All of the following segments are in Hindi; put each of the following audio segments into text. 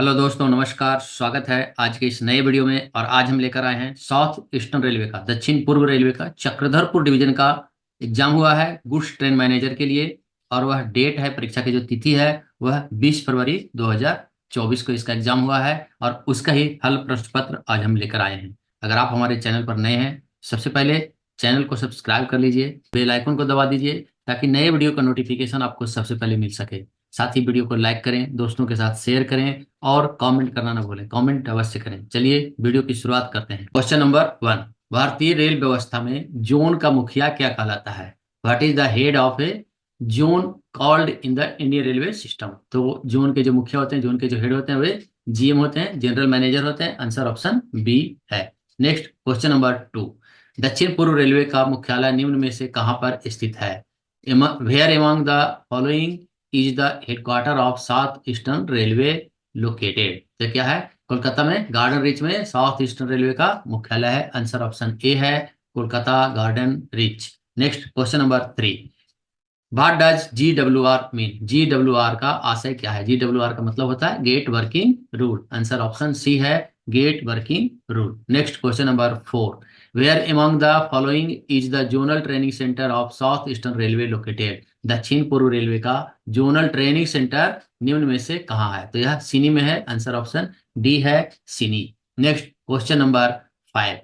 हेलो दोस्तों, नमस्कार। स्वागत है आज के इस नए वीडियो में। और आज हम लेकर आए हैं साउथ ईस्टर्न रेलवे का, दक्षिण पूर्व रेलवे का चक्रधरपुर डिवीजन का एग्जाम हुआ है गुड्स ट्रेन मैनेजर के लिए। और वह डेट है, परीक्षा की जो तिथि है वह 20 फरवरी 2024 को इसका एग्जाम हुआ है। और उसका ही हल प्रश्न पत्र आज हम लेकर आए हैं। अगर आप हमारे चैनल पर नए हैं, सबसे पहले चैनल को सब्सक्राइब कर लीजिए, बेल आइकन को दबा दीजिए ताकि नए वीडियो का नोटिफिकेशन आपको सबसे पहले मिल सके। साथ ही वीडियो को लाइक करें, दोस्तों के साथ शेयर करें और कमेंट करना ना भूलें। कमेंट अवश्य करें। चलिए वीडियो की शुरुआत करते हैं। क्वेश्चन नंबर 1, भारतीय रेल व्यवस्था में जोन का मुखिया क्या कहलाता है? What is the head of A zone called in the Indian railway system? तो जोन के जो मुखिया होते हैं, जोन के जो हेड होते हैं वे जीएम होते हैं, जनरल मैनेजर होते हैं। आंसर ऑप्शन बी है। नेक्स्ट क्वेश्चन नंबर 2, दक्षिण पूर्व रेलवे का मुख्यालय निम्न में से कहां पर स्थित है? Where among the following is the headquarter of south eastern railway located? तो क्या है? कोलकाता में गार्डन रिच में साउथ ईस्टर्न रेलवे का मुख्यालय है। आंसर ऑप्शन ए है, Kolkata Garden Reach. Next question number 3, what does GWR mean? GWR का आशय क्या है? GWR का मतलब होता है gate working rule. Answer option C है, gate working rule. Next question number 4, where among the following is the zonal training centre of south eastern railway located? दक्षिण पूर्व रेलवे का जोनल ट्रेनिंग सेंटर निम्न में से कहाँ है? तो यह सिनी में है। आंसर ऑप्शन डी है, सिनी। Next question number 5,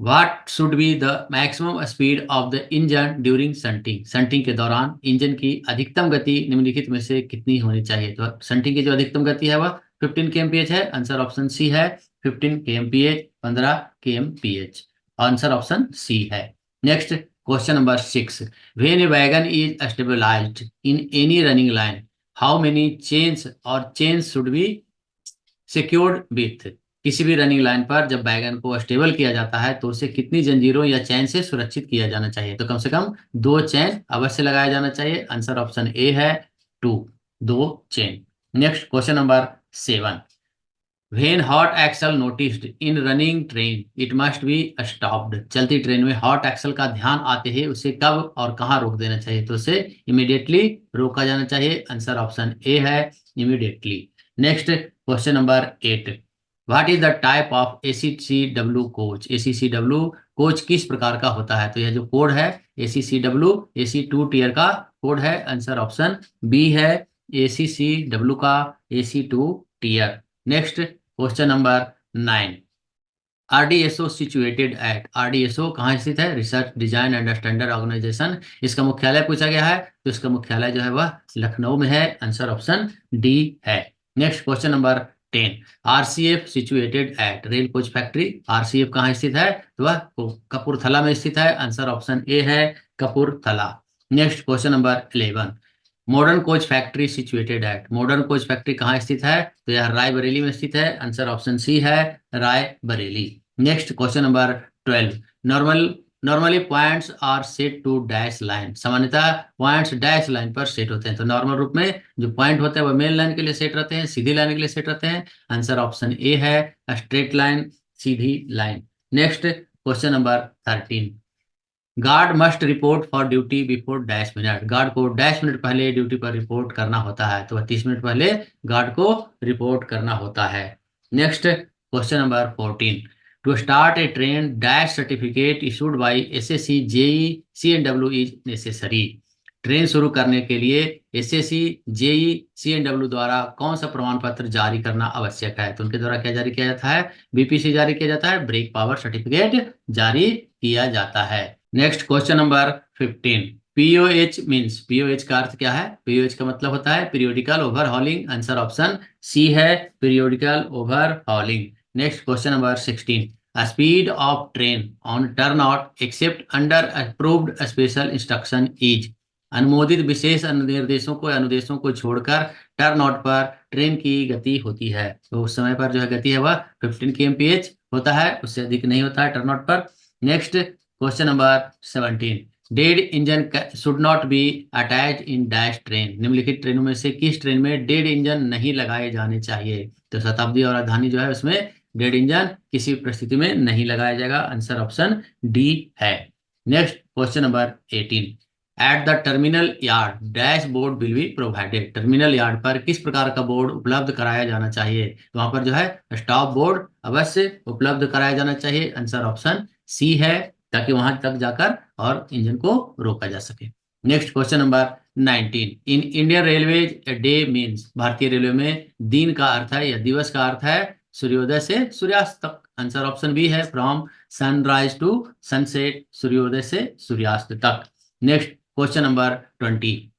What should be the maximum speed of the engine during shunting? Shunting के दौरान इंजन की अधिकतम गति निम्नलिखित में से कितनी होनी चाहिए? तो शंटिंग की जो अधिकतम गति है वह 15 kmph है। आंसर ऑप्शन सी है, 15 kmph, 15 kmph। Answer option C है। Next question number 6, when a wagon is stabilised in any running line, how many chains or chains should be secured with? किसी भी रनिंग लाइन पर जब बैगन को स्टेबल किया जाता है तो उसे कितनी जंजीरों या चैन से सुरक्षित किया जाना चाहिए? तो कम से कम 2 चैन अवश्य लगाया जाना चाहिए। आंसर ऑप्शन ए है, 2, 2 chain. Next question number 7, when hot axle noticed in running train it must be stopped? चलती ट्रेन में हॉट एक्सल का ध्यान आते ही उसे कब और कहाँ रोक देना चाहिए? तो उसे इमीडिएटली रोका जाना चाहिए। आंसर ऑप्शन ए है, immediately. Next question number 8, what is the type of ACCW coach? ACCW coach किस प्रकार का होता है? तो यह जो कोड है ACCW AC2 टीयर का कोड है। आंसर ऑप्शन बी है, ACCW का AC2 tier. Next question number 9, RDSO situated at? RDSO कहाँ स्थित है? Research design and standard organisation. इसका मुख्यालय पूछा गया है, तो इसका मुख्यालय जो है वह लखनऊ में है। आंसर ऑप्शन डी है। Next question number 10, RCF situated at? Rail coach factory RCF कहाँ स्थित है? तो वह कपूरथला में स्थित है। आंसर ऑप्शन ए है, Kapurthala. Next question number 11, modern coach factory situated at? Modern coach factory कहाँ स्थित है? तो यह रायबरेली में स्थित है। आंसर ऑप्शन सी है, Raebareli. Next question number 12, normally points are set to dash line? सामान्यतः पॉइंट्स डैश लाइन पर सेट होते हैं। तो नॉर्मल रूप में जो पॉइंट होते हैं वह मेन लाइन के लिए सेट रहते हैं, सीधी लाइन के लिए सेट रहते हैं। आंसर ऑप्शन ए है, straight line, Sidhi line. Next question number 13, guard must report for duty before dash minute? Guard को डैश मिनट पहले ड्यूटी पर रिपोर्ट करना होता है। तो 30 मिनट पहले गार्ड को रिपोर्ट करना होता है। Next question number 14, to start a train dash certificate issued by SSC JE CNW is necessary? Train शुरू करने के लिए SSC JE CNW द्वारा कौन सा प्रमाण पत्र जारी करना आवश्यक है? तो उनके द्वारा क्या जारी किया जाता है? BPC जारी किया जाता है, ब्रेक पावर सर्टिफिकेट जारी किया जाता है। Next question number 15, POH means? POH का अर्थ क्या है? POH का मतलब होता है periodical overhauling. Answer option C है, periodical overhauling. Next question number 16, speed of train on turn out except under approved special instruction is? अनुमोदित विशेष अनुदेशों को छोड़कर टर्न आउट पर ट्रेन की गति होती है। तो उस समय पर जो है गति है वह 15 kmph होता है, उससे अधिक नहीं होता है टर्न आउट पर। Next question number 17, dead engine should not be attach in dash train? निम्नलिखित ट्रेनों में से किस ट्रेन में डेड इंजन नहीं लगाए जाने चाहिए? तो शताब्दी और राजधानी जो है उसमें डेड इंजन किसी परिस्थिति में नहीं लगाया जाएगा। आंसर ऑप्शन डी है। Next question number 18, at the terminal yard dash board will be provided. Terminal yard पर किस प्रकार का बोर्ड उपलब्ध कराया जाना चाहिए? तो वहां पर जो है स्टॉप बोर्ड अवश्य उपलब्ध कराया जाना चाहिए। आंसर ऑप्शन सी है, ताकि वहां तक जाकर और इंजन को रोका जा सके। Next question number 19। In Indian railways a day means, भारतीय रेलवे में दिन का अर्थ है या दिवस का अर्थ है सूर्योदय से सूर्यास्त तक। आंसर ऑप्शन बी है, फ्रॉम सनराइज टू सनसेट, सूर्योदय से सूर्यास्त तक। Next question number 20।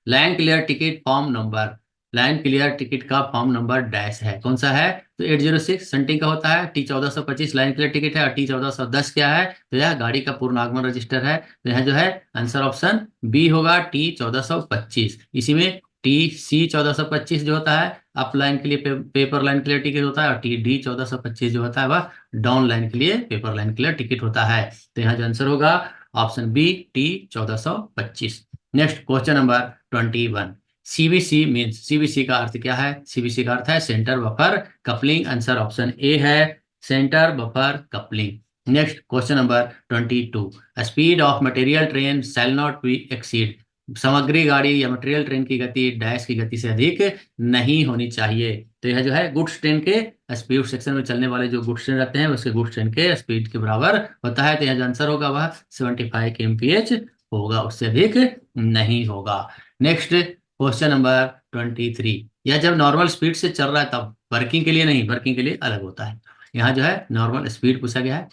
Line clear ticket form number, line clear ticket का फॉर्म नंबर डैश है, कौन सा है? तो 806 सेंटिंग का होता है। T1425 लाइन क्लियर टिकट है और T1410 क्या है? तो यह गाड़ी का पूर्ण आगमन रजिस्टर है। तो यह जो है आंसर ऑप्शन बी होगा, T1425। इसी में TC1425 जो होता है अप लाइन के लिए पेपर लाइन क्लियर टिकट होता है, और TD1425 जो होता है वह डाउन लाइन के लिए पेपर लाइन क्लियर टिकट होता है। तो यहाँ जो आंसर होगा option B, T1425। Next question number 21। CBC means, CBC का अर्थ क्या है? सीबीसी का अर्थ है centre buffer coupling. Answer option A है, centre buffer coupling. Next question number 22। Speed of material train shall not be exceed, सामग्री गाड़ी या मटेरियल ट्रेन की गति डैश की गति से अधिक नहीं होनी चाहिए। तो यह जो है गुड्स ट्रेन के स्पीड सेक्शन में चलने वाले जो गुड्स ट्रेन रहते हैं उसके गुड्स ट्रेन के स्पीड के बराबर होता है। तो यह जो आंसर होगा वह 75 kmph होगा, उससे अधिक नहीं होगा। Next question number 23। यह जब नॉर्मल स्पीड से चल रहा है तब, वर्किंग के लिए नहीं, वर्किंग के लिए अलग होता है। यहाँ जो है नॉर्मल स्पीड पूछा गया है।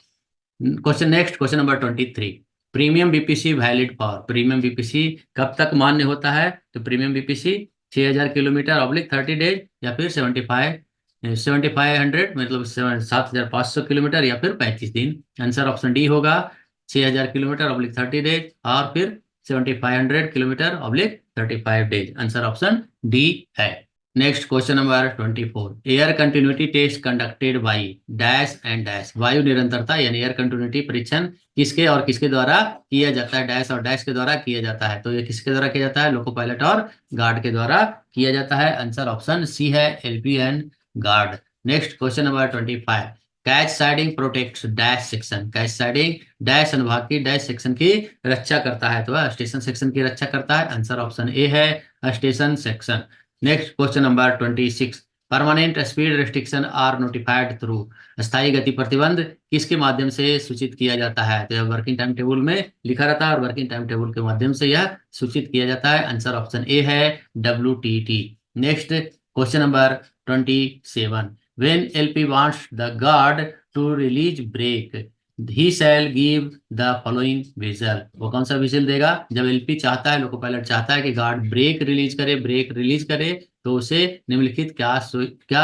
Question next question number 23। Premium BPC valid for, premium BPC कब तक मान्य होता है? तो premium BPC 6000 kilometre oblique 30 days, या फिर 7500 मतलब 7500 किलोमीटर, या फिर 35 दिन। आंसर ऑप्शन डी होगा, 6000 किलोमीटर ऑब्लिक 30 डेज, और फिर 7500 kilometre oblique 35 days. Answer option D है। Next question number 24। Air continuity test conducted by dash and dash, वायु निरंतरता यानी एयर कंटिन्यूटी परीक्षण किसके और किसके द्वारा किया जाता है? डैश और डैश के द्वारा किया जाता है। तो ये किसके द्वारा किया जाता है? लोको पायलट और गार्ड के द्वारा किया जाता है। आंसर ऑप्शन सी है, LP and guard. Next question number 25। Catch siding protect dash section, catch siding dash अनुभाग की डैश सेक्शन की रक्षा करता है, तो वह स्टेशन सेक्शन की रक्षा करता है। आंसर ऑप्शन ए है, station section. Next question number 26। Permanent speed restriction are notified through, स्थायी गति प्रतिबंध किसके माध्यम से सूचित किया जाता है? तो यह वर्किंग टाइम टेबल में लिखा रहता है और वर्किंग टाइम टेबल के माध्यम से यह सूचित किया जाता है। आंसर ऑप्शन ए है, WTT। Next question number 27। When LP wants the guard to release brake he shall give the following whistle, वो कौन सा विजल देगा? जब एलपी चाहता है, लोको पायलट चाहता है कि गार्ड ब्रेक रिलीज करे, ब्रेक रिलीज करे, तो उसे निम्नलिखित क्या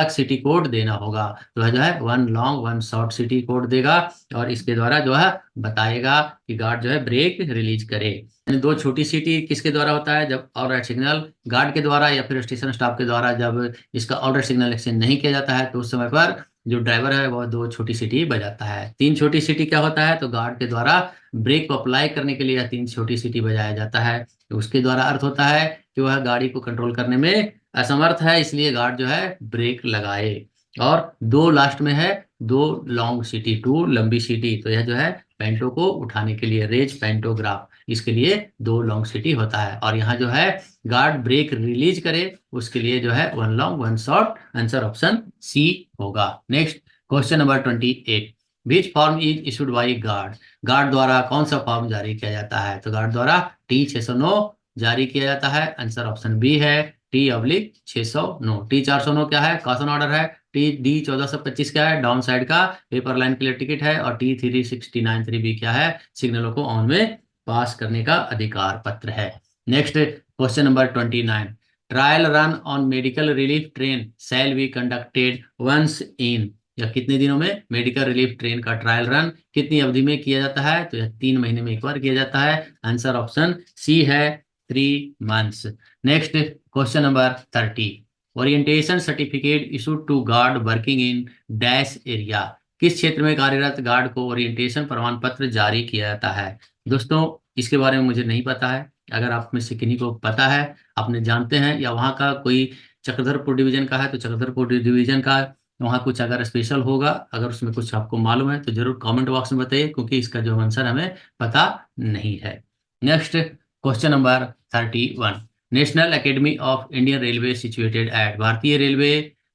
सिटी कोड देना होगा? तो है जो है 1 लॉन्ग 1 शॉर्ट सिटी कोड देगा, और इसके द्वारा जो है बताएगा कि गार्ड जो है ब्रेक रिलीज करे। यानी 2 छोटी सीटी किसके द्वारा होता है? जब ऑर्डर सिग्नल गार्ड के द्वारा या फिर स्टेशन स्टाफ के द्वारा जब इसका ऑर्डर सिग्नल एक्सचेंज नहीं किया जाता है, तो उस समय पर जो ड्राइवर है वह 2 छोटी सीटी बजाता है। 3 छोटी सीटी क्या होता है? तो गार्ड के द्वारा ब्रेक को अप्लाई करने के लिए 3 छोटी सीटी बजाया जाता है। तो उसके द्वारा अर्थ होता है कि वह गाड़ी को कंट्रोल करने में असमर्थ है, इसलिए गार्ड जो है ब्रेक लगाए। और 2 लास्ट में है, 2 लॉन्ग सीटी, 2 लंबी सीटी, तो यह जो है पेंटो को उठाने के लिए, रेज पेंटोग्राफ, इसके लिए 2 लॉन्ग सीटी होता है। और यहाँ जो है गार्ड ब्रेक रिलीज करे, उसके लिए जो है 1 long 1 short. Answer option C होगा। Next question number 28। Which form is issued by guard, guard द्वारा कौन सा फॉर्म जारी किया जाता है? तो गार्ड द्वारा T609 जारी किया जाता है। आंसर ऑप्शन बी है, T/609। T409 क्या है? कॉशन ऑर्डर है। D1425 क्या है? डाउन साइड का पेपर लाइन क्लियर टिकट है। और T3693B क्या है? सिग्नलों को ऑन में पास करने का अधिकार पत्र है। Next question number 29। Trial run on medical relief train shall be conducted once in, या कितने दिनों में मेडिकल रिलीफ ट्रेन का ट्रायल रन कितनी अवधि में किया जाता है? तो यह 3 महीने में एक बार किया जाता है। आंसर ऑप्शन सी है, 3 months. Next question number 30। Orientation certificate issued to guard working in dash area, किस क्षेत्र में कार्यरत गार्ड को ओरिएंटेशन प्रमाण पत्र जारी किया जाता है? दोस्तों इसके बारे में मुझे नहीं पता है, अगर आप में से किन्हीं को पता है, आपने जानते हैं, या वहाँ का कोई चक्रधरपुर डिवीजन का है तो चक्रधरपुर डिवीजन का वहाँ कुछ अगर स्पेशल होगा, अगर उसमें कुछ आपको मालूम है तो जरूर कमेंट बॉक्स में बताइए, क्योंकि इसका जो आंसर हमें पता नहीं है। Next question number 31, national academy of Indian railway situated at,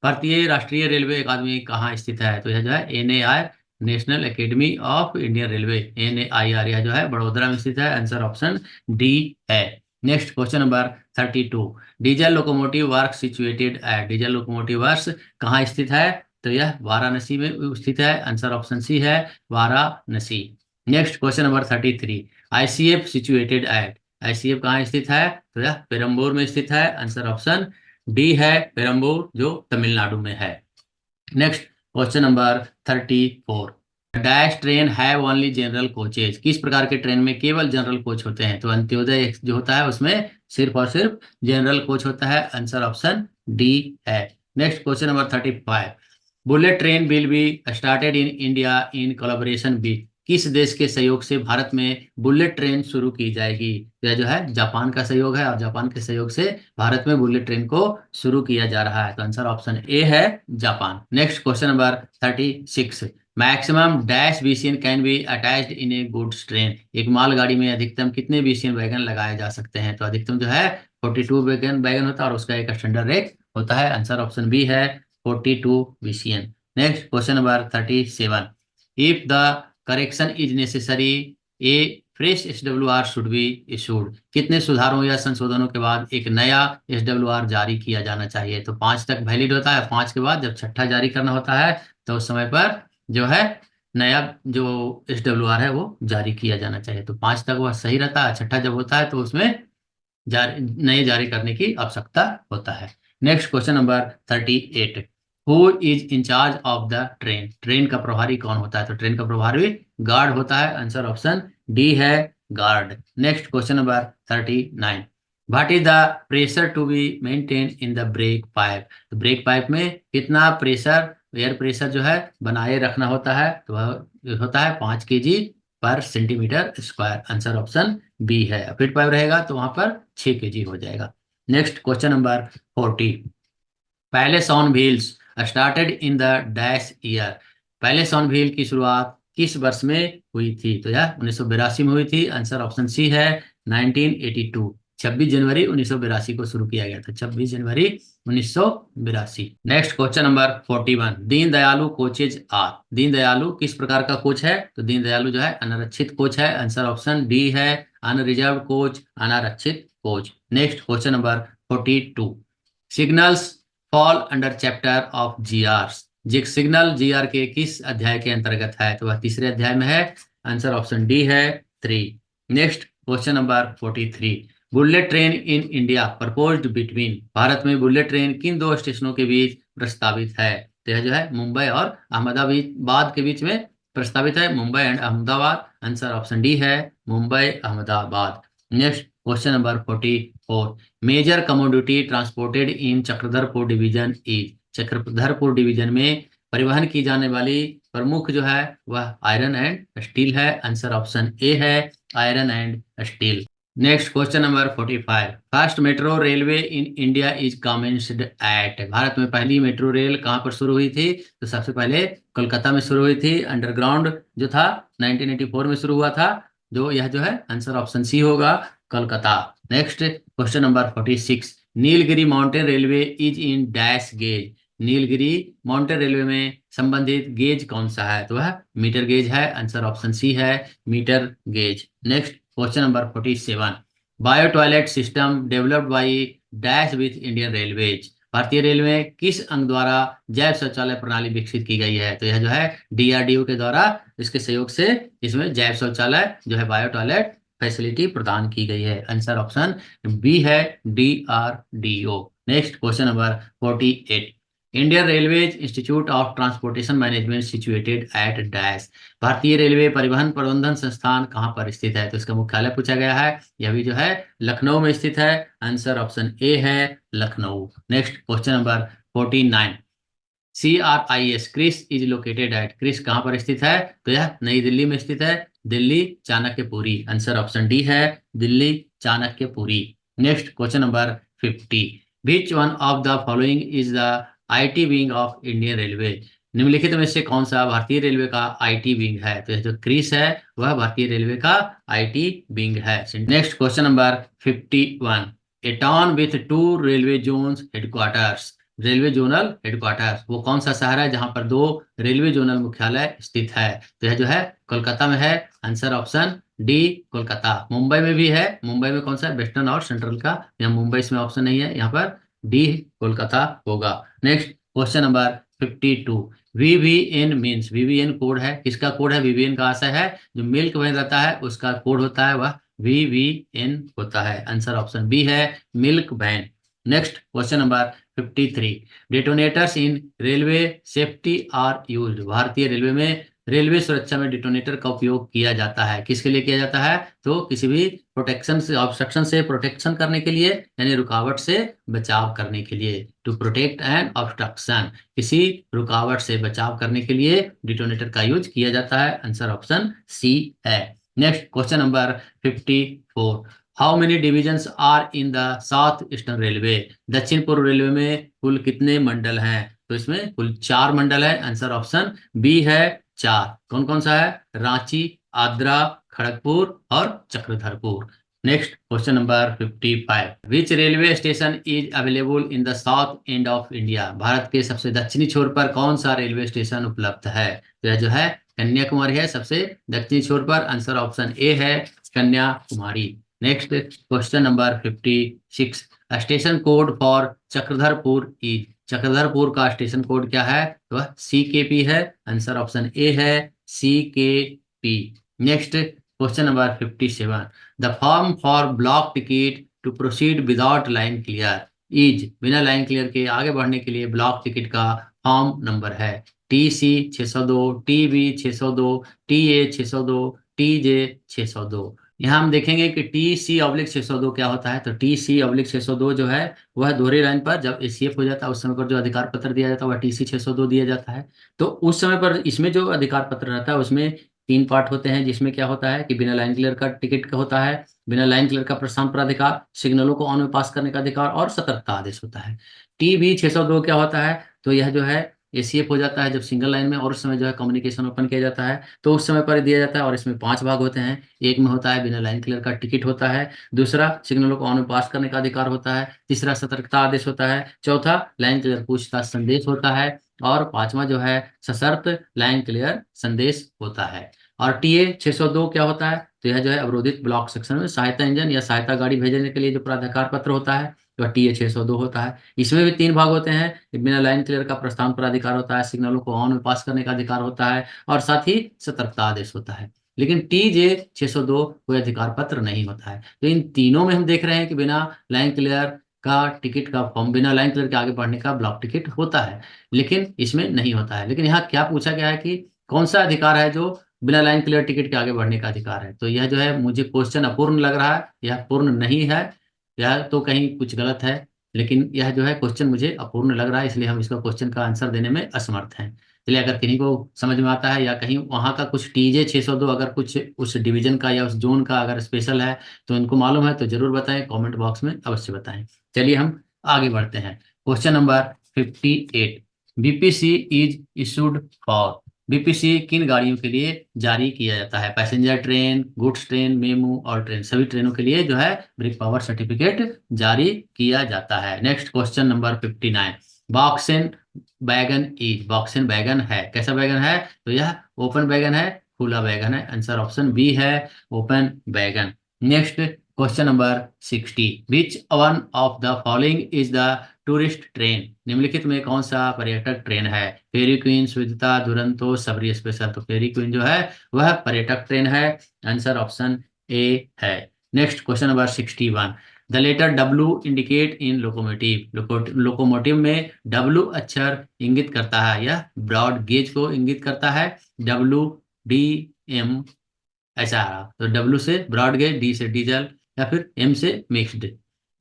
भारतीय राष्ट्रीय रेलवे अकादमी कहाँ स्थित है? तो यह जो है NAR, national academy of Indian railway, NAIR, यह जो है बड़ोदरा में स्थित है। आंसर ऑप्शन डी है। Next question number 32, diesel locomotive work situated at, diesel locomotive works कहाँ स्थित है? तो यह वाराणसी में स्थित है। आंसर ऑप्शन सी है, Varanasi. Next question number 33, ICF situated at, ICF कहाँ स्थित है? तो यह पेरम्बूर में स्थित है। आंसर ऑप्शन डी है, पेरम्बूर, जो तमिलनाडु में है। Next question number 34, dash train have only general coaches, किस प्रकार के ट्रेन में केवल जनरल कोच होते हैं? तो अंत्योदय जो होता है उसमें सिर्फ और सिर्फ जनरल कोच होता है। आंसर ऑप्शन डी है। Next question number 35, bullet train will be started in India in collaboration with, किस देश के सहयोग से भारत में बुलेट ट्रेन शुरू की जाएगी? तो यह जो है जापान का सहयोग है, और जापान के सहयोग से भारत में बुलेट ट्रेन को शुरू किया जा रहा है। तो आंसर ऑप्शन ए है, Japan. Next question number 36, maximum dash BCN can be attached in A goods train, एक मालगाड़ी में अधिकतम कितने बीसीएन वैगन लगाए जा सकते हैं? तो अधिकतम जो है 42 वैगन होता है, और उसका एक स्टैंडर्ड रेट होता है। आंसर ऑप्शन बी है, 42 BCN. Next question number 37, if the correction is necessary A fresh SWR should be issued, कितने सुधारों या संशोधनों के बाद एक नया SWR जारी किया जाना चाहिए? तो 5 तक वैलिड होता है। 5 के बाद जब छठा जारी करना होता है तो उस समय पर जो है नया जो SWR है वो जारी किया जाना चाहिए। तो 5 तक वह सही रहता है। छठा जब होता है तो उसमें नए जारी करने की आवश्यकता होता है। Next question number 38, who is in charge of the train, train का प्रभारी कौन होता है? तो ट्रेन का प्रभारी गार्ड होता है। आंसर ऑप्शन डी है, guard. Next question number 39, what is the pressure to be maintain in the brake pipe, तो ब्रेक पाइप में कितना प्रेशर, एयर प्रेशर जो है बनाए रखना होता है? तो वह होता है 5 kg पर centimetre square. Answer option B है। फिट पाइप रहेगा तो वहां पर 6 kg हो जाएगा। Next question number 40, palace on wheels started in the dash year, palace on wheel की शुरुआत किस वर्ष में हुई थी? तो यह 1982 में हुई थी। आंसर ऑप्शन सी है, 1982, 26 जनवरी 1982 को शुरू किया गया था। 26 जनवरी 1982। नेक्स्ट क्वेश्चन नंबर 41, दीन दयालु कोचेज आर, दीन दयालु किस प्रकार का कोच है? तो दीन दयालु जो है अनारक्षित कोच है। आंसर ऑप्शन डी है, अनरिजर्व कोच, अनारक्षित coach. Next question number 42, signals fall under chapter of GR, signal GR के किस अध्याय के अंतर्गत है? तो वह तीसरे अध्याय में है। आंसर ऑप्शन डी है, 3। Next question number 43, bullet train in India proposed between, Bharat में बुलेट ट्रेन किन दो स्टेशनों के बीच प्रस्तावित है? तो यह जो है मुंबई और अहमदाबाद के बीच में प्रस्तावित है, Mumbai and Ahmedabad. Answer option D है, Mumbai Ahmedabad. Next question number 44, major commodity transported in Chakradharpur division is, Chakradharpur division में परिवहन की जाने वाली प्रमुख जो है वह आयरन एंड स्टील है। आंसर ऑप्शन ए है, iron and steel. Next question number 45, first metro railway in India is commenced at, Bharat में पहली मेट्रो रेल कहाँ पर शुरू हुई थी? तो सबसे पहले कोलकाता में शुरू हुई थी। अंडरग्राउंड जो था 1984 में शुरू हुआ था। जो यह जो है आंसर ऑप्शन सी होगा, Kolkata. Next question number 46, Nilgiri mountain railway is in dash gauge, Nilgiri mountain railway में संबंधित गेज कौन सा है? तो वह मीटर गेज है। आंसर ऑप्शन सी है, metre gauge. Next question number 47, bio toilet system developed by dash with Indian railways, भारतीय रेलवे में किस अंग द्वारा जैव शौचालय प्रणाली विकसित की गई है? तो यह जो है DRDO के द्वारा, इसके सहयोग से इसमें जैव शौचालय जो है बायो टॉयलेट फैसिलिटी प्रदान की गई है। आंसर ऑप्शन बी है, DRDO। Next question number 48, Indian railways institute of transportation management situated at dash, भारतीय रेलवे परिवहन प्रबंधन संस्थान कहाँ पर स्थित है? तो इसका मुख्यालय पूछा गया है। यह भी जो है लखनऊ में स्थित है। आंसर ऑप्शन ए है, Lucknow. Next question number 49, CRIS CRIS is located at, CRIS कहाँ पर स्थित है? तो यह नई दिल्ली में स्थित है, Delhi Chanakyapuri. Answer option D है, Delhi Chanakyapuri. Next question number 50, which one of the following is the IT wing of Indian railway, निम्नलिखित में से कौन सा भारतीय रेलवे का आईटी विंग है? तो यह जो क्रिस है वह भारतीय रेलवे का आईटी विंग है। Next question number 51। A town with two railway zones headquarters. Railway zonal headquarters वो कौन सा शहर है जहां पर दो रेलवे जोनल मुख्यालय स्थित है? तो यह जो है कोलकाता में है। Answer option D Kolkata. Mumbai में भी है। मुंबई में कौन सा है? वेस्टर्न और सेंट्रल का। यहाँ मुंबई इसमें ऑप्शन नहीं है, यहाँ पर डी कोलकाता होगा। Next question number 52। VVN means, VVN code है, किसका कोड है? वीवीएन का आशय है जो मिल्क वैन रहता है उसका कोड होता है वह वीवीएन होता है। आंसर ऑप्शन बी है milk van. Next question number 53। Detonators in railway safety are used. भारतीय रेलवे में रेलवे सुरक्षा में डिटोनेटर का उपयोग किया जाता है, किसके लिए किया जाता है? तो किसी भी प्रोटेक्शन से, ऑब्स्ट्रक्शन से प्रोटेक्शन करने के लिए, यानी रुकावट से बचाव करने के लिए। टू प्रोटेक्ट एन ऑब्स्ट्रक्शन, किसी रुकावट से बचाव करने के लिए डिटोनेटर का यूज किया जाता है। आंसर ऑप्शन सी है। Next question number 54। How many divisions are in the south eastern railway. दक्षिण पूर्व रेलवे में कुल कितने मंडल हैं? तो इसमें कुल 4 मंडल है। आंसर ऑप्शन बी है 4। कौन कौन सा है? रांची, आद्रा, खड़गपुर और Chakradharpur. Next question number 55। Which railway station is available in the south end of India. Bharat के सबसे दक्षिणी छोर पर कौन सा रेलवे स्टेशन उपलब्ध है? तो यह जो है कन्याकुमारी है, सबसे दक्षिणी छोर पर। आंसर ऑप्शन ए है Kanyakumari. Next question number 56। Station code for Chakradharpur is. Chakradharpur का स्टेशन कोड क्या है? तो CKP है। आंसर ऑप्शन ए है CKP। Next question number 57। The form for block ticket to proceed without line clear is. बिना लाइन क्लियर के आगे बढ़ने के लिए ब्लॉक टिकट का फॉर्म नंबर है TC 602, TB 602, TA 602, TJ 602। यहाँ हम देखेंगे कि TC/602 क्या होता है। तो TC/602 जो है वह दोहरी लाइन पर जब ACF हो जाता है उस समय पर जो अधिकार पत्र दिया जाता है वह TC 602 दिया जाता है। तो उस समय पर इसमें जो अधिकार पत्र रहता है उसमें 3 पार्ट होते हैं, जिसमें क्या होता है कि बिना लाइन क्लियर का टिकट का होता है, बिना लाइन क्लियर का प्रस्थान पर अधिकार, सिग्नलों को ऑन में पास करने का अधिकार और सतर्कता आदेश होता है। TB 602 क्या होता है? तो यह जो है ACF हो जाता है जब सिंगल लाइन में और उस समय जो है कम्युनिकेशन ओपन किया जाता है तो उस समय पर दिया जाता है। और इसमें 5 भाग होते हैं। एक में होता है बिना लाइन क्लियर का टिकट होता है, दूसरा सिग्नलों को ऑन में पास करने का अधिकार होता है, तीसरा सतर्कता आदेश होता है, चौथा लाइन क्लियर पूछताछ संदेश होता है और पांचवा जो है सशर्त लाइन क्लियर संदेश होता है। और TA 602 क्या होता है? तो यह जो है अवरोधित ब्लॉक सेक्शन में सहायता इंजन या सहायता गाड़ी भेजने के लिए जो प्राधिकार पत्र होता है तो TA 602 होता है। इसमें भी 3 भाग होते हैं। बिना लाइन क्लियर का प्रस्थान पर अधिकार होता है, सिग्नलों को ऑन में पास करने का अधिकार होता है और साथ ही सतर्कता आदेश होता है। लेकिन TJ 602 कोई अधिकार पत्र नहीं होता है। तो इन तीनों में हम देख रहे हैं कि बिना लाइन क्लियर का टिकट का फॉर्म, बिना लाइन क्लियर के आगे बढ़ने का ब्लॉक टिकट होता है, लेकिन इसमें नहीं होता है। लेकिन यहाँ क्या पूछा गया है कि कौन सा अधिकार है जो बिना लाइन क्लियर टिकट के आगे बढ़ने का अधिकार है? तो यह जो है मुझे क्वेश्चन अपूर्ण लग रहा है, यह पूर्ण नहीं है, यह तो कहीं कुछ गलत है। लेकिन यह जो है क्वेश्चन मुझे अपूर्ण लग रहा है, इसलिए हम इसका क्वेश्चन का आंसर देने में असमर्थ हैं। चलिए, अगर किन्हीं को समझ में आता है या कहीं वहाँ का कुछ TJ 602 अगर कुछ उस डिवीजन का या उस जोन का अगर स्पेशल है तो इनको मालूम है तो जरूर बताएं, कमेंट बॉक्स में अवश्य बताएं। चलिए हम आगे बढ़ते हैं। Question number 58। BPC is issued for. BPC किन गाड़ियों के लिए जारी किया जाता है? Passenger train, goods train, MEMU और ट्रेन, सभी ट्रेनों के लिए जो है ब्रेक पावर सर्टिफिकेट जारी किया जाता है। Next question number 59। बॉक्सेन बैगन इज। बॉक्सेन बैगन है, कैसा बैगन है? तो यह ओपन बैगन है, खुला बैगन है। आंसर ऑप्शन बी है ओपन बैगन। Next question number 60। Which one of the following is the tourist train. निम्नलिखित में कौन सा पर्यटक ट्रेन है? फेरी क्वीन, सुविधा, दुरंतो, सबरी स्पेशल। तो फेरी क्वीन जो है वह पर्यटक ट्रेन है। आंसर ऑप्शन ए है। Next question number 61। The letter W indicate in locomotive. Locomotive में W अक्षर इंगित करता है, यह ब्रॉड गेज को इंगित करता है। WDM ऐसा आ रहा। तो W से ब्रॉड गेज, D से डीजल या फिर M से मिक्स्ड।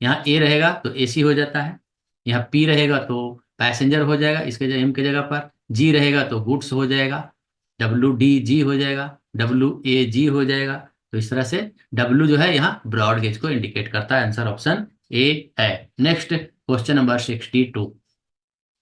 यहाँ A रहेगा तो AC हो जाता है, यहाँ P रहेगा तो पैसेंजर हो जाएगा इसके जगह, M के जगह पर G रहेगा तो गुड्स हो जाएगा, WDG हो जाएगा, WAG हो जाएगा। तो इस तरह से W जो है यहाँ ब्रॉड गेज को इंडिकेट करता है। आंसर ऑप्शन ए है। Next question number 62।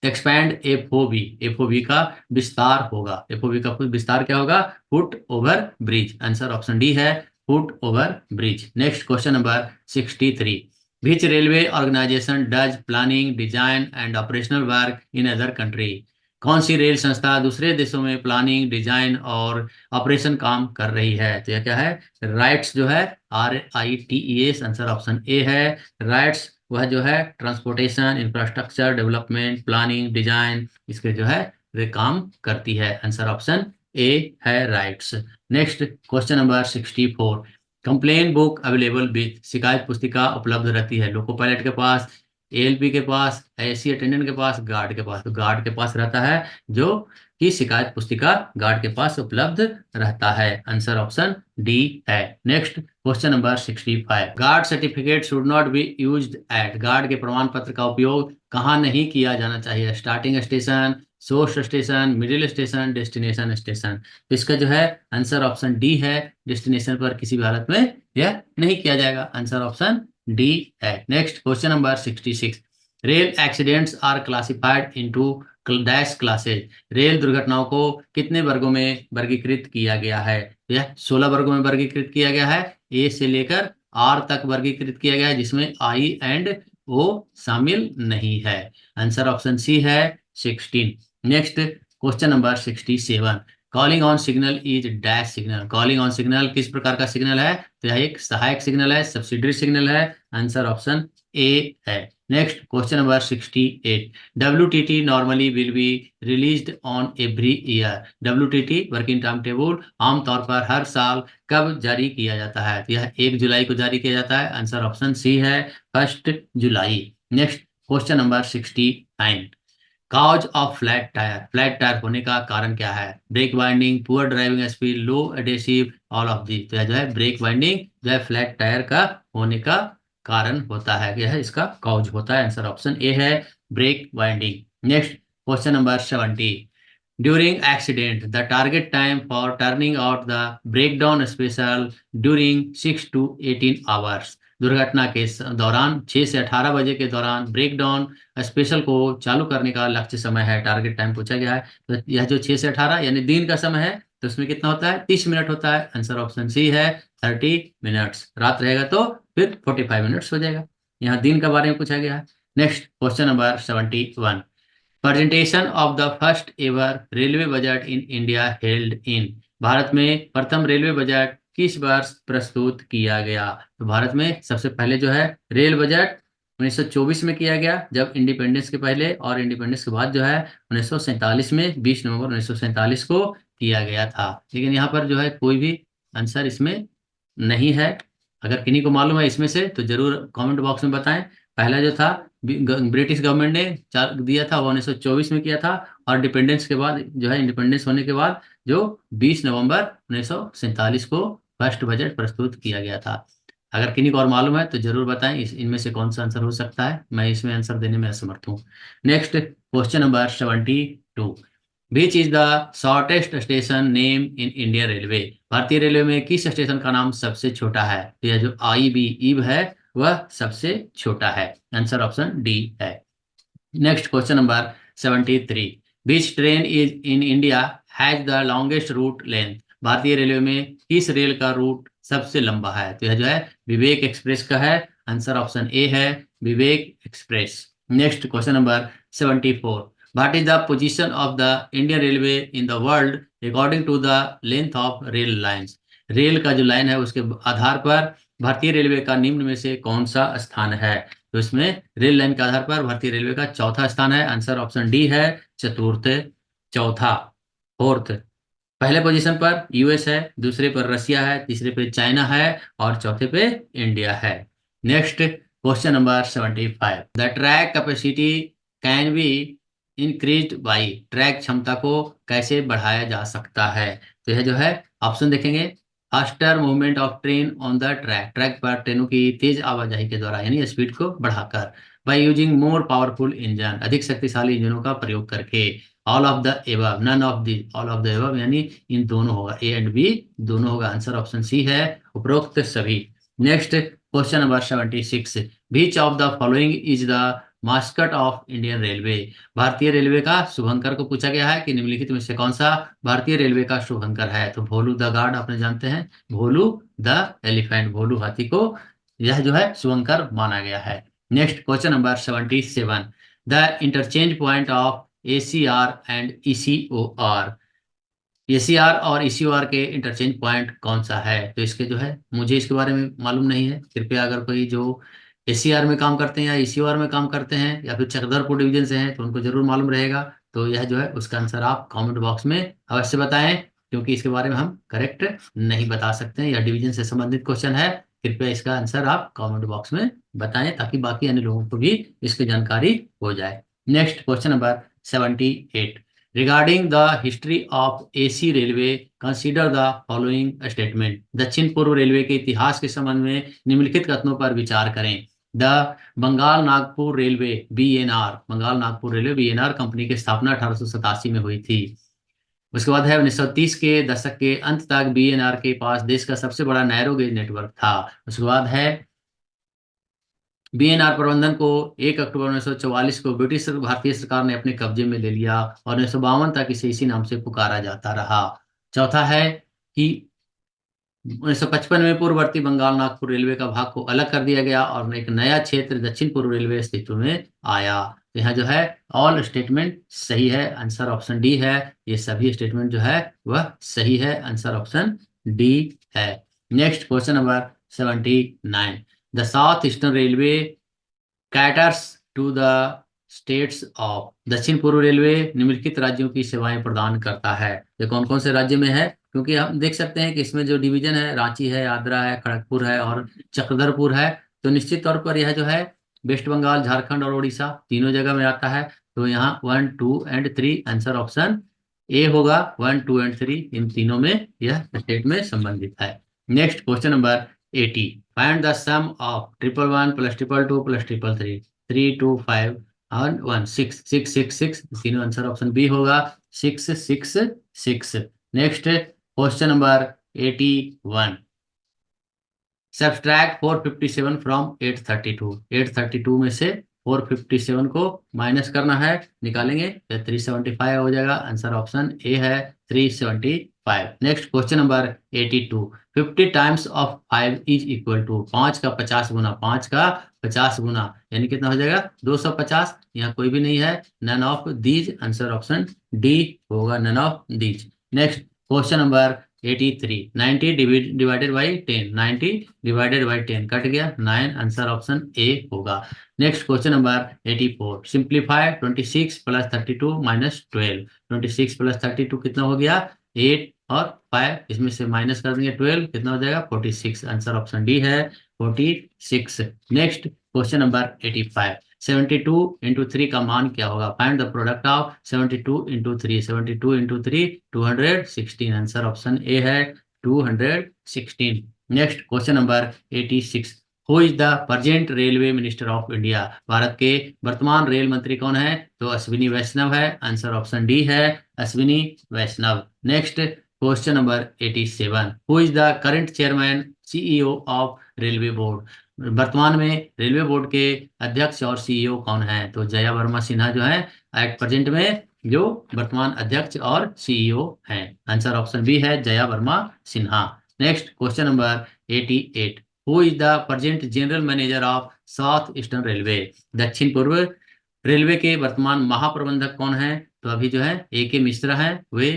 Expand FOB का विस्तार होगा। एफओबी का विस्तार क्या होगा? Foot over bridge. Answer option D है, foot over bridge. Next question number 63। Which railway organisation does planning, design and operational work in other country? कौन सी रेल संस्था दूसरे देशों में प्लानिंग, डिजाइन और ऑपरेशन काम कर रही है? तो यह क्या है? राइट्स जो है, RITES। आंसर ऑप्शन ए है, राइट्स। वह जो है transportation, infrastructure development, planning, design, इसके जो है वे काम करती है। आंसर ऑप्शन ए है, rights. Next question number 64। Complain book available with, शिकायत पुस्तिका उपलब्ध रहती है लोको पायलट के पास, ALP के पास, AC अटेंडेंट के पास, गार्ड के पास? तो गार्ड के पास रहता है, जो कि शिकायत पुस्तिका गार्ड के पास उपलब्ध रहता है। आंसर ऑप्शन डी है। Next question number 65। Guard certificate should not be used eight, guard के प्रमाण पत्र का उपयोग कहाँ नहीं किया जाना चाहिए? Starting station, source station, middle station, destination station? तो इसका जो है आंसर ऑप्शन डी है, डेस्टिनेशन पर किसी भी हालत में यह नहीं किया जाएगा। आंसर ऑप्शन डी है। Next question number 66। Rail accidents are classified into dash classes, rail दुर्घटनाओं को कितने वर्गों में वर्गीकृत किया गया है? यह 16 वर्गों में वर्गीकृत किया गया है। ए से लेकर आर तक वर्गीकृत किया गया है, जिसमें आई एंड ओ शामिल नहीं है। आंसर ऑप्शन सी है, 16। Next question number 67। Calling on signal is dash signal, calling on signal किस प्रकार का सिग्नल है? तो यह एक सहायक सिग्नल है, सब्सिडरी सिग्नल है। आंसर ऑप्शन ए है। Next question number 68। WTT normally will be released on every year, WTT working time table आमतौर पर हर साल कब जारी किया जाता है? तो यह 1 जुलाई को जारी किया जाता है। आंसर ऑप्शन सी है, 1 जुलाई। Next question number 69। Cause of flat tyre, flat tyre होने का कारण क्या है? Brake binding, poor driving speed, low adhesive, all of the? तो यह जो है ब्रेक बाइंडिंग जो है फ्लैट टायर का होने का कारण होता है, यह इसका काउज होता है। आंसर ऑप्शन ए है, brake binding. Next question number 70। During accident the target time for turning out the breakdown special during 6 to 18 hours, दुर्घटना के दौरान 6 से 18 बजे के दौरान ब्रेकडाउन स्पेशल को चालू करने का लक्ष्य समय है, टारगेट टाइम पूछा गया है। तो यह जो 6 से 18 यानी दिन का समय है, तो उसमें कितना होता है? 30 मिनट होता है। आंसर ऑप्शन सी है, 30 मिनट्स। रात रहेगा तो फिर 45 मिनट्स हो जाएगा। यहाँ दिन के बारे में पूछा गया है। Next question number 71। Presentation of the first ever railway budget in India held in, Bharat में प्रथम रेलवे बजट किस वर्ष प्रस्तुत किया गया? तो भारत में सबसे पहले जो है रेल बजट 1924 में किया गया, जब इंडिपेंडेंस के पहले, और इंडिपेंडेंस के बाद जो है 1947 में, 20 नवंबर 1947 को किया गया था। लेकिन यहाँ पर जो है कोई भी आंसर इसमें नहीं है। अगर किन्हीं को मालूम है इसमें से तो जरूर कमेंट बॉक्स में बताएं। पहला जो था ब्रिटिश गवर्नमेंट ने दिया था, वो 1924 में किया था, और डिपेंडेंस के बाद जो है, इंडिपेंडेंस होने के बाद जो 20 नवंबर 1947 को फर्स्ट बजट प्रस्तुत किया गया था। अगर किन्हीं को और मालूम है तो जरूर बताएं इनमें से कौन सा आंसर हो सकता है, मैं इसमें आंसर देने में असमर्थ हूँ। Next question number 72। Which is the shortest station name in Indian railway, भारतीय रेलवे में किस स्टेशन का नाम सबसे छोटा है? तो यह जो IB ईब है वह सबसे छोटा है। आंसर ऑप्शन डी है। Next question number 73। Which train is in India has the longest route length, भारतीय रेलवे में किस रेल का रूट सबसे लंबा है? तो यह जो है विवेक एक्सप्रेस का है। आंसर ऑप्शन ए है, Vivek express. Next question number 74। What is the position of the Indian railway in the world according to the length of rail lines, rail का जो लाइन है उसके आधार पर भारतीय रेलवे का निम्न में से कौन सा स्थान है? तो इसमें रेल लाइन के आधार पर भारतीय रेलवे का चौथा स्थान है। आंसर ऑप्शन डी है, चतुर्थ। चौथा, फोर्थ। पहले पोजीशन पर US है, दूसरे पर रसिया है, तीसरे पे चाइना है, और चौथे पे इंडिया है। Next question number 75। The track capacity can be increased by, track क्षमता को कैसे बढ़ाया जा सकता है? तो यह जो है ऑप्शन देखेंगे, faster movement of train on the track, track पर ट्रेनों की तेज आवाजाही के द्वारा यानी स्पीड को बढ़ाकर, by using more powerful engine, अधिक शक्तिशाली इंजनों का प्रयोग करके, all of the above, none of the, all of the above यानी इन दोनों होगा, A एंड B दोनों होगा। आंसर ऑप्शन सी है, उपरोक्त सभी। Next question number 76। Which of the following is the mascot of Indian railway. भारतीय रेलवे का शुभंकर को पूछा गया है कि निम्नलिखित में से कौन सा भारतीय रेलवे का शुभंकर है। तो भोलू द गार्ड आपने जानते हैं, भोलू द एलिफेंट, भोलू हाथी को यह जो है शुभंकर माना गया है। Next question number 77, the interchange point of ACR and ECOR। ACR और ECOR के इंटरचेंज पॉइंट कौन सा है। तो इसके जो है मुझे इसके बारे में मालूम नहीं है, कृपया अगर कोई जो ACR में काम करते हैं या ECOR में काम करते हैं या फिर चक्रधरपुर डिवीजन से हैं तो उनको जरूर मालूम रहेगा। तो यह जो है उसका आंसर आप कमेंट बॉक्स में अवश्य बताएं, क्योंकि इसके बारे में हम करेक्ट नहीं बता सकते हैं। यह डिवीजन से संबंधित क्वेश्चन है, कृपया इसका आंसर आप कमेंट बॉक्स में बताएं ताकि बाकी अन्य लोगों को भी इसकी जानकारी हो जाए। Next question number 78, regarding the history of AC railway consider the following statement. दक्षिण पूर्व रेलवे के इतिहास के संबंध में निम्नलिखित कथनों पर विचार करें। The Bengal Nagpur railway BNR, Bengal Nagpur railway BNR company की स्थापना 1887 में हुई थी। उसके बाद है 1930 के दशक के अंत तक BNR के पास देश का सबसे बड़ा नैरो गेज नेटवर्क था। उसके बाद है BNR प्रबंधन को 1 अक्टूबर 1944 को ब्रिटिश भारतीय सरकार ने अपने कब्जे में ले लिया और 1952 तक इसे इसी नाम से पुकारा जाता रहा। चौथा है कि 1955 में पूर्ववर्ती बंगाल नागपुर रेलवे का भाग को अलग कर दिया गया और एक नया क्षेत्र दक्षिण पूर्व रेलवे अस्तित्व में आया। तो यहाँ जो है ऑल स्टेटमेंट सही है, आंसर ऑप्शन डी है। ये सभी स्टेटमेंट जो है वह सही है, आंसर ऑप्शन डी है। Next question number 79, the south eastern railway caters to the states of. दक्षिण पूर्व रेलवे निम्नलिखित राज्यों की सेवाएं प्रदान करता है। ये कौन कौन से राज्य में है, क्योंकि हम देख सकते हैं कि इसमें जो डिवीजन है रांची है, आगरा है, खड़गपुर है और चक्रधरपुर है। तो निश्चित तौर पर यह जो है वेस्ट बंगाल, झारखंड और उड़ीसा तीनों जगह में आता है। तो यहाँ 1, 2 एंड 3 आंसर ऑप्शन ए होगा। 1, 2 एंड 3 इन तीनों में यह स्टेट में संबंधित है। Next question number 80, find the sum of 111 plus 222 plus 333, 3, 2, 5 और 1, 6, 6, 6, 6, तीनों आंसर ऑप्शन बी होगा, 6, 6, 6। Next question number 81, subtract 457 from 832। 832 में से 457 को माइनस करना है, निकालेंगे तो 375 हो जाएगा, आंसर ऑप्शन ए है 375। Next question number 82, 50 times of 5 is equal to. 5 का 50 गुना, 5 का 50 गुना यानी कितना हो जाएगा 250। यहाँ कोई भी नहीं है, none of these, answer option D होगा, none of these. Next question number 83, 90 divided by 10, 90 divided by 10 cut गया 9, आंसर ऑप्शन ए होगा। Next question number 84, simplify 26 plus 32 minus 12। 26 plus 32 कितना हो गया 8 और 5, इसमें से माइनस कर देंगे 12, कितना हो जाएगा 46, आंसर ऑप्शन डी है 46। नेक्स्ट क्वेश्चन नंबर 85, 72 इंटू 3 का मान क्या होगा। Find the product of 72 into 3, 72 into 3 216, answer option A है 216। Next question number 86, who is the present railway minister of India. Bharat के वर्तमान रेल मंत्री कौन है। तो अश्विनी वैष्णव है, आंसर ऑप्शन डी है Ashwini Vaishnaw. Next question number 87, who is the current chairman CEO of railway board. वर्तमान में रेलवे बोर्ड के अध्यक्ष और CEO कौन है। तो जया वर्मा सिन्हा जो है एट प्रेजेंट में जो वर्तमान अध्यक्ष और CEO हैं, आंसर ऑप्शन बी है Jaya Verma Sinha. Next question number 88, who is the present general manager of south eastern railway. दक्षिण पूर्व रेलवे के वर्तमान महाप्रबंधक कौन है। तो अभी जो है AK मिश्रा है, वे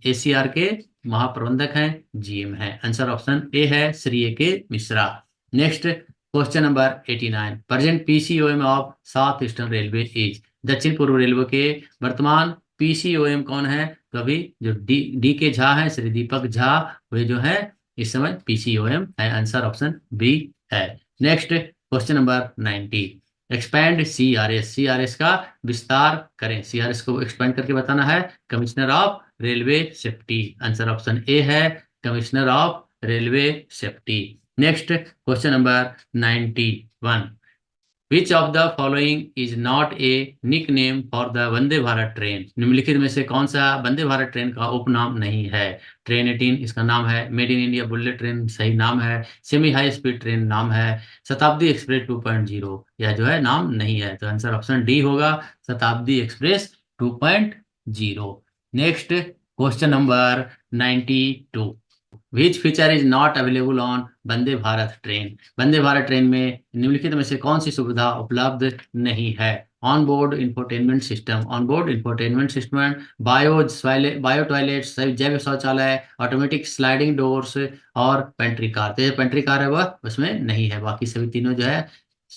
ACR के महाप्रबंधक हैं, GM है, आंसर ऑप्शन ए है Shri AK Mishra. Next question number 89, present PCOM of south eastern railway is. दक्षिण पूर्व रेलवे के वर्तमान PCOM कौन है। तो अभी जो डी के झा है, श्री दीपक झा, वे जो है इस समय PCOM है, आंसर ऑप्शन बी है। Next question number 90, expand CRS का विस्तार करें। CRS को एक्सपैंड करके बताना है, commissioner of railway safety, answer option A है commissioner of railway safety. Next question number 91, which of the following is not a nickname for the Vande Bharat train? निम्नलिखित में से कौन सा वंदे भारत ट्रेन का उपनाम नहीं है? ट्रेन 18 इसका नाम है, made in India bullet train सही नाम है, सेमी हाई स्पीड ट्रेन नाम है, शताब्दी एक्सप्रेस 2.0 यह जो है नाम नहीं है। तो आंसर ऑप्शन डी होगा, शताब्दी express 2.0। Next question number 92। Which feature is not available on Vande Bharat train? Vande Bharat train में निम्नलिखित में से कौन सी सुविधा उपलब्ध नहीं है? On board infotainment system, on board infotainment system, bio toilet, जैव शौचालय, ऑटोमेटिक स्लाइडिंग डोर्स और पेंट्री कार। तो पेंट्री कार है वह उसमें नहीं है, बाकी सभी तीनों जो है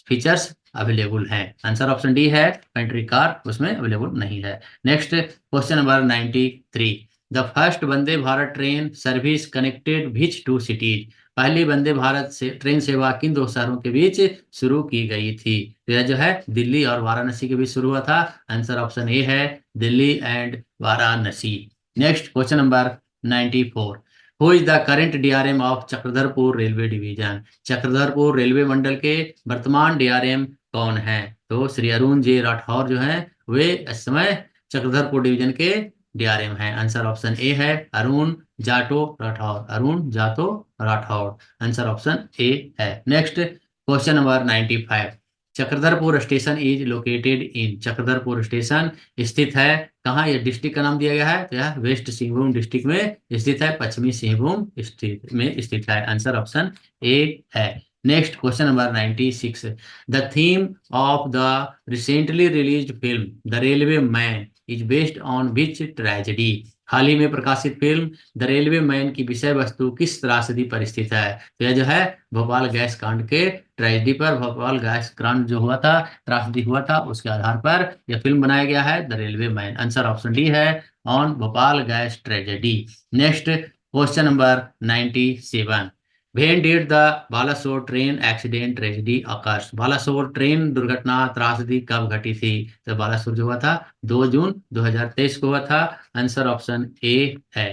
फीचर्स अवेलेबल हैं। आंसर ऑप्शन डी है, पेंट्री कार उसमें अवेलेबल नहीं है। Next question number 93। The first Vande Bharat train service connected which two cities? पहली वंदे भारत से ट्रेन सेवा किन दो शहरों के बीच शुरू की गई थी? तो यह जो है दिल्ली और वाराणसी के बीच शुरू हुआ था। आंसर ऑप्शन ए है, Delhi and Varanasi. Next question number 94। Who is the current DRM of Chakradharpur railway division? Chakradharpur railway मंडल के वर्तमान डीआरएम कौन है? तो श्री अरुण जे राठौर जो है वे इस समय चक्रधरपुर डिवीजन के डीआरएम है। आंसर ऑप्शन ए है, Arun Jato Rathore, Arun Jato Rathore. Answer option A है। Next question number 95। Chakradharpur station is located in? Chakradharpur station स्थित है कहाँ? यह डिस्ट्रिक्ट का नाम दिया गया है, तो यह वेस्ट सिंहभूम डिस्ट्रिक्ट में स्थित है, पश्चिमी सिंहभूम स्थित में स्थित है। आंसर ऑप्शन ए है। Next question number 96। The theme of the recently released film the railway man is based on which tragedy? हाल ही में प्रकाशित फिल्म द रेलवे मैन की विषय वस्तु किस त्रासदी पर स्थित है? तो यह जो है भोपाल गैस कांड के ट्रेजेडी पर, भोपाल गैस कांड जो हुआ था, त्रासदी हुआ था, उसके आधार पर यह फिल्म बनाया गया है, the railway man. Answer option D है, on Bhopal gas tragedy. Next question number 97। When did the Balasore train accident tragedy occurs? बालासोर ट्रेन दुर्घटना त्रासदी कब घटी थी? तो बालासोर जो हुआ था 2 जून 2023 को हुआ था। आंसर ऑप्शन ए है।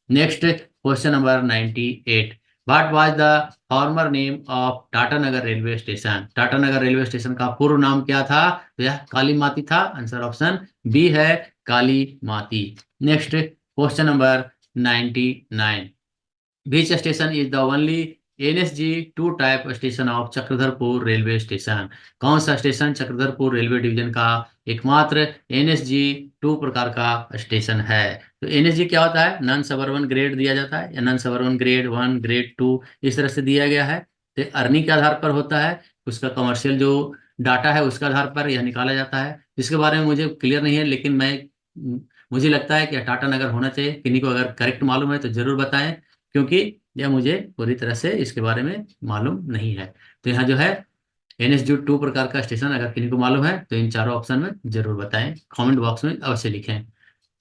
Next question number 98। What was the former name of Tatanagar railway station? Tatanagar railway station का पूर्व नाम क्या था? तो यह काली माती था। आंसर ऑप्शन बी है, काली माती। Next question number 99। Which station is the only NSG 2 type station of Chakradharpur railway station? कौन सा स्टेशन चक्रधरपुर रेलवे डिवीजन का एकमात्र NSG 2 प्रकार का स्टेशन है? तो NSG क्या होता है? नॉन सबअर्बन ग्रेड दिया जाता है, या नॉन सबअर्बन ग्रेड 1 ग्रेड 2 इस तरह से दिया गया है। तो अर्निंग के आधार पर होता है, उसका कमर्शियल जो डाटा है उसके आधार पर यह निकाला जाता है। इसके बारे में मुझे क्लियर नहीं है, लेकिन मुझे लगता है कि टाटा नगर होना चाहिए। किन्हीं को अगर करेक्ट मालूम है तो जरूर बताएं, क्योंकि यह मुझे पूरी तरह से इसके बारे में मालूम नहीं है। तो यहाँ जो है NSG 2 प्रकार का स्टेशन अगर किसी को मालूम है तो इन चारों ऑप्शन में जरूर बताएं, कमेंट बॉक्स में अवश्य लिखें।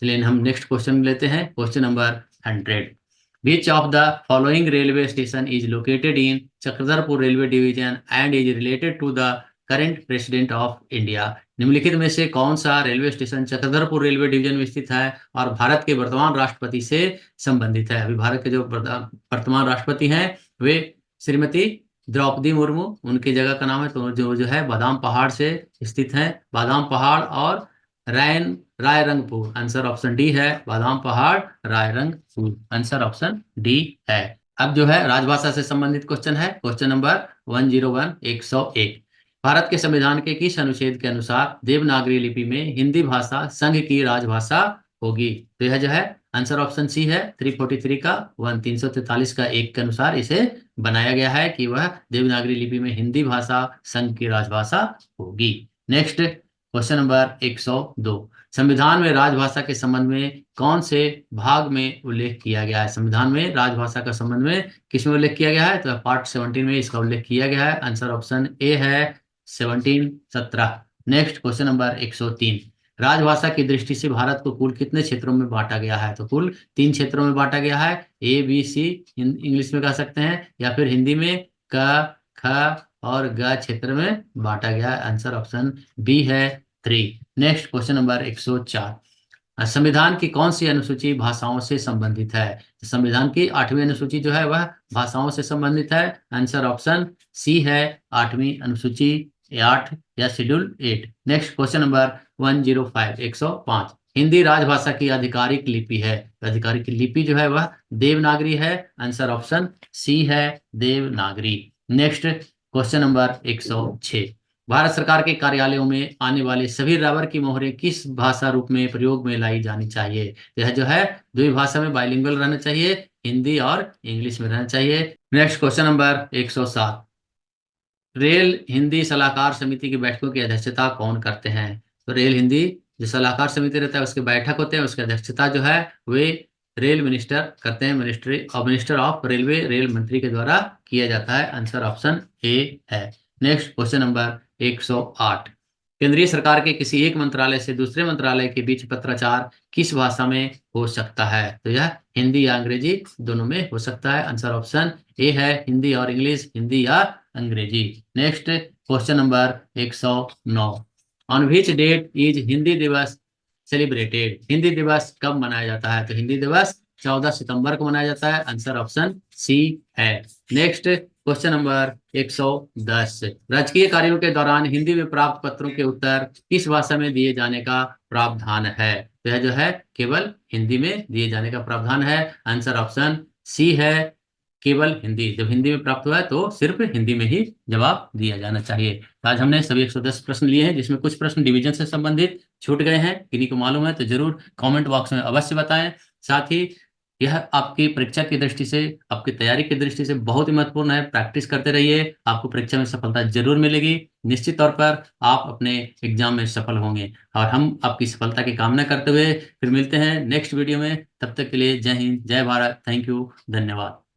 चलिए हम नेक्स्ट क्वेश्चन लेते हैं, question number 100। Which of the following railway station is located in Chakradharpur railway division and is related to the current president of India? निम्नलिखित में से कौन सा railway station Chakradharpur railway division में स्थित है और भारत के वर्तमान राष्ट्रपति से संबंधित है? अभी भारत के जो वर्तमान राष्ट्रपति हैं वे श्रीमती द्रौपदी मुर्मू, उनकी जगह का नाम है, तो जो है बादाम पहाड़ से स्थित है, बादाम पहाड़ और रायरंगपुर। आंसर ऑप्शन डी है, बादाम पहाड़ रायरंगपुर। आंसर ऑप्शन डी है। अब जो है राजभाषा से संबंधित क्वेश्चन है, क्वेश्चन नंबर 101 101। भारत के संविधान के किस अनुच्छेद के अनुसार देवनागरी लिपि में हिंदी भाषा संघ की राजभाषा होगी? तो यह जो है आंसर ऑप्शन सी है, 343 का 343 का 1 के अनुसार इसे बनाया गया है कि वह देवनागरी लिपि में हिंदी भाषा संघ की राजभाषा होगी। Next question number 102। संविधान में राजभाषा के संबंध में कौन से भाग में उल्लेख किया गया है? संविधान में राजभाषा का संबंध में किसमें उल्लेख किया गया है? तो पार्ट 17 में इसका उल्लेख किया गया है। आंसर ऑप्शन ए है, 17 नेक्स्ट क्वेश्चन नंबर 103। राजभाषा की दृष्टि से भारत को कुल कितने क्षेत्रों में बांटा गया है? तो कुल 3 क्षेत्रों में बांटा गया है। ABC इंग्लिश में कह सकते हैं, या फिर हिंदी में क, ख और ग क्षेत्र में बांटा गया है। आंसर ऑप्शन बी है, 3। Next question number 104। संविधान की कौन सी अनुसूची भाषाओं से संबंधित है? संविधान की 8वीं अनुसूची जो है वह भाषाओं से संबंधित है। आंसर ऑप्शन सी है, 8वीं अनुसूची 8 या schedule 8। Next question number 105, 105। Hindi राजभाषा की आधिकारिक लिपि है। आधिकारिक लिपि जो है वह देवनागरी है। आंसर ऑप्शन सी है, Devanagari. Next question number 106। Bharat सरकार के कार्यालयों में आने वाले सभी रबर की मोहरें किस भाषा रूप में प्रयोग में लाई जानी चाहिए? तो यह जो है द्विभाषा में बाइलिंगुअल रहना चाहिए, हिंदी और इंग्लिश में रहना चाहिए। Next question number 107। Rail Hindi सलाहकार समिति की बैठकों की अध्यक्षता कौन करते हैं? तो रेल हिंदी जो सलाहकार समिति रहता है उसके बैठक होते हैं, उसकी अध्यक्षता जो है वे रेल मिनिस्टर करते हैं। मिनिस्टर ऑफ रेलवे, रेल मंत्री के द्वारा किया जाता है। आंसर ऑप्शन ए है। Next question number 108। केंद्रीय सरकार के किसी एक मंत्रालय से दूसरे मंत्रालय के बीच पत्राचार किस भाषा में हो सकता है? तो यह हिंदी या अंग्रेजी दोनों में हो सकता है। आंसर ऑप्शन ए है, हिंदी और इंग्लिश, हिंदी या Angrezi. Next question number 109। On which date is Hindi Diwas celebrated? Hindi दिवस कब मनाया जाता है? तो हिंदी दिवस 14 सितंबर को मनाया जाता है। आंसर ऑप्शन सी है। Next question number 110। राजकीय कार्यों के दौरान हिंदी में प्राप्त पत्रों के उत्तर किस भाषा में दिए जाने का प्रावधान है? तो यह जो है केवल हिंदी में दिए जाने का प्रावधान है। आंसर ऑप्शन सी है, केवल हिंदी। जब हिंदी में प्राप्त हुआ है तो सिर्फ हिंदी में ही जवाब दिया जाना चाहिए। तो आज हमने सभी 110 प्रश्न लिए हैं, जिसमें कुछ प्रश्न डिवीजन से संबंधित छूट गए हैं। किन्हीं को मालूम है तो जरूर कमेंट बॉक्स में अवश्य बताएं। साथ ही यह आपकी परीक्षा की दृष्टि से, आपकी तैयारी की दृष्टि से बहुत ही महत्वपूर्ण है। प्रैक्टिस करते रहिए, आपको परीक्षा में सफलता जरूर मिलेगी। निश्चित तौर पर आप अपने एग्जाम में सफल होंगे और हम आपकी सफलता की कामना करते हुए फिर मिलते हैं नेक्स्ट वीडियो में। तब तक के लिए जय हिंद, जय भारत, थैंक यू, धन्यवाद।